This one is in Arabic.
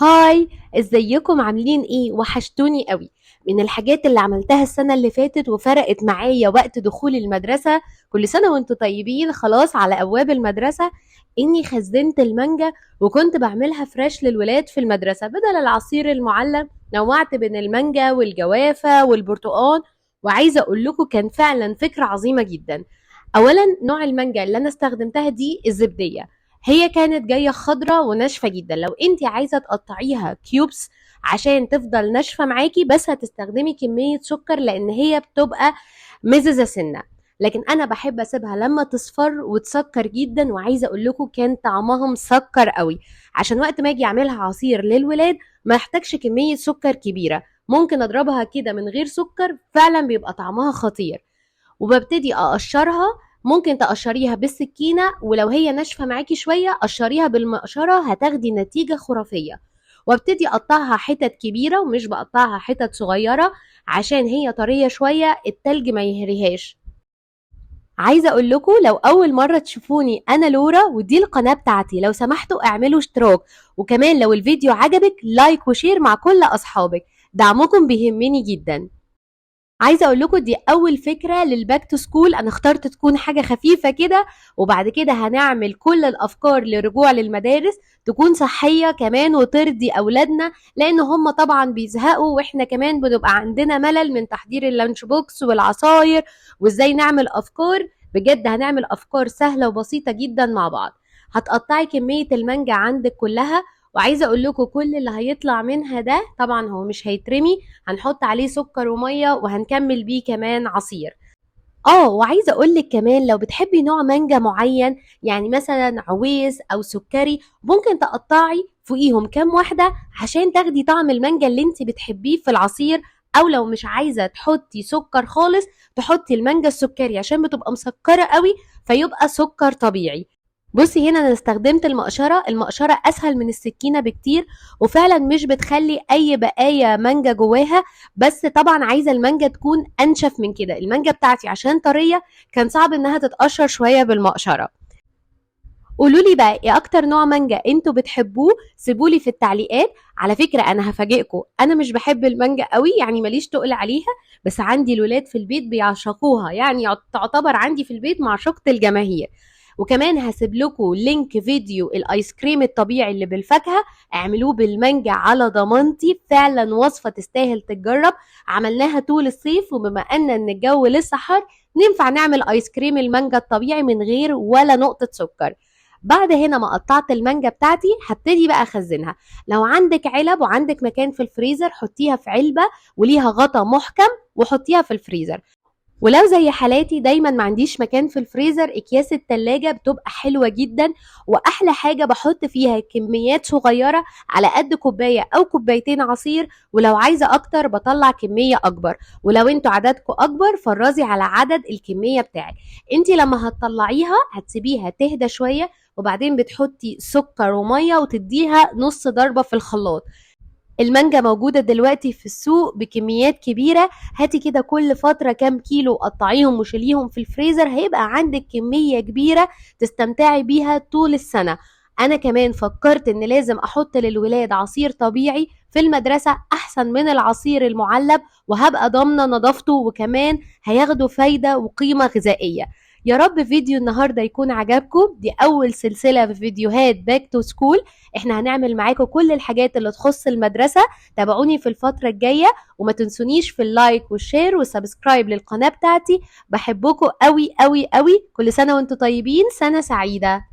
هاي، ازيكم عاملين ايه؟ وحشتوني قوي. من الحاجات اللي عملتها السنة اللي فاتت وفرقت معايا وقت دخول المدرسة، كل سنة وانتوا طيبين، خلاص على ابواب المدرسة، اني خزنت المانجا وكنت بعملها فريش للولاد في المدرسة بدل العصير المعلب. نوعت بين المانجا والجوافة والبرتقال، وعايزة اقول لكم كان فعلا فكرة عظيمة جدا. اولا، نوع المانجا اللي انا استخدمتها دي الزبدية. هي كانت جاية خضرة وناشفة جدا. لو انت عايزة تقطعيها كيوبس عشان تفضل ناشفة معاكي، بس هتستخدمي كمية سكر لان هي بتبقى مززة سنة. لكن انا بحب اسيبها لما تصفر وتسكر جدا، وعايزة اقول لكم كان طعمها مسكر قوي. عشان وقت ما اجي اعملها عصير للولاد ما احتاجش كمية سكر كبيرة، ممكن اضربها كده من غير سكر، فعلا بيبقى طعمها خطير. وببتدي اقشرها. ممكن تقشريها بالسكينة، ولو هي ناشفة معاكي شوية قشريها بالمقشرة، هتاخدي نتيجة خرافية. وابتدي اقطعها حتت كبيرة ومش بقطعها حتت صغيرة، عشان هي طرية شوية التلج ما يهريهاش. عايزة اقول لكم لو اول مرة تشوفوني، انا لورا ودي القناة بتاعتي، لو سمحتوا اعملوا اشتراك، وكمان لو الفيديو عجبك لايك وشير مع كل اصحابك، دعمكم بيهمني جدا. عايزه اقول لكم دي اول فكره للباك تو سكول، انا اخترت تكون حاجه خفيفه كده، وبعد كده هنعمل كل الافكار للرجوع للمدارس تكون صحيه كمان وترضي اولادنا، لان هم طبعا بيزهقوا، واحنا كمان بنبقى عندنا ملل من تحضير اللانش بوكس والعصاير، وازاي نعمل افكار. بجد هنعمل افكار سهله وبسيطه جدا مع بعض. هتقطعي كميه المانجا عندك كلها، وعايزه اقول لكم كل اللي هيطلع منها ده طبعا هو مش هيترمي، هنحط عليه سكر وميه وهنكمل بيه كمان عصير. وعايزه اقول لك كمان لو بتحبي نوع مانجا معين، يعني مثلا عويس او سكري، ممكن تقطعي فوقيهم كام واحده عشان تاخدي طعم المانجا اللي انت بتحبيه في العصير. او لو مش عايزه تحطي سكر خالص، تحطي المانجا السكري عشان بتبقى مسكره قوي، فيبقى سكر طبيعي. بصي هنا انا استخدمت المقشره اسهل من السكينه بكتير، وفعلا مش بتخلي اي بقايا مانجا جواها. بس طبعا عايزه المانجا تكون انشف من كده، المانجا بتاعتي عشان طريه كان صعب انها تتقشر شويه بالمقشره. قولوا لي بقى ايه اكتر نوع مانجا انتوا بتحبوه، سيبولي في التعليقات. على فكره انا هفاجئكم، انا مش بحب المانجا قوي، يعني ماليش تقل عليها، بس عندي الولاد في البيت بيعشقوها، يعني تعتبر عندي في البيت معشوقة الجماهير. وكمان هسيب لكم لينك فيديو الايس كريم الطبيعي اللي بالفاكهه، اعملوه بالمانجا على ضمانتي، فعلا وصفه تستاهل تتجرب. عملناها طول الصيف، وبما ان الجو لسه حر، ننفع نعمل ايس كريم المانجا الطبيعي من غير ولا نقطه سكر. بعد هنا ما قطعت المانجا بتاعتي هبتدي بقى اخزنها. لو عندك علب وعندك مكان في الفريزر، حطيها في علبة وليها غطا محكم وحطيها في الفريزر. ولو زي حالاتي دايما ما عنديش مكان في الفريزر، اكياس التلاجة بتبقى حلوة جدا، واحلى حاجة بحط فيها كميات صغيرة على قد كوباية او كوبايتين عصير، ولو عايزة اكتر بطلع كمية اكبر. ولو انتوا عددكم اكبر فرزي على عدد الكمية بتاعك. انتي لما هتطلعيها هتسيبيها تهدى شوية، وبعدين بتحطي سكر ومية وتديها نص ضربة في الخلاط. المانجا موجودة دلوقتي في السوق بكميات كبيرة، هاتي كده كل فترة كام كيلو قطعيهم وشيليهم في الفريزر، هيبقى عندك كمية كبيرة تستمتعي بيها طول السنة. أنا كمان فكرت إن لازم أحط للولاد عصير طبيعي في المدرسة أحسن من العصير المعلب، وهبقى ضامنة نظافته، وكمان هياخدوا فايدة وقيمة غذائية. يا رب فيديو النهاردة يكون عجبكم، دي أول سلسلة في فيديوهات باك تو سكول. احنا هنعمل معاكم كل الحاجات اللي تخص المدرسة. تابعوني في الفترة الجاية، وما تنسونيش في اللايك والشير والسبسكرايب للقناة بتاعتي. بحبكم قوي قوي قوي، كل سنة وانتم طيبين، سنة سعيدة.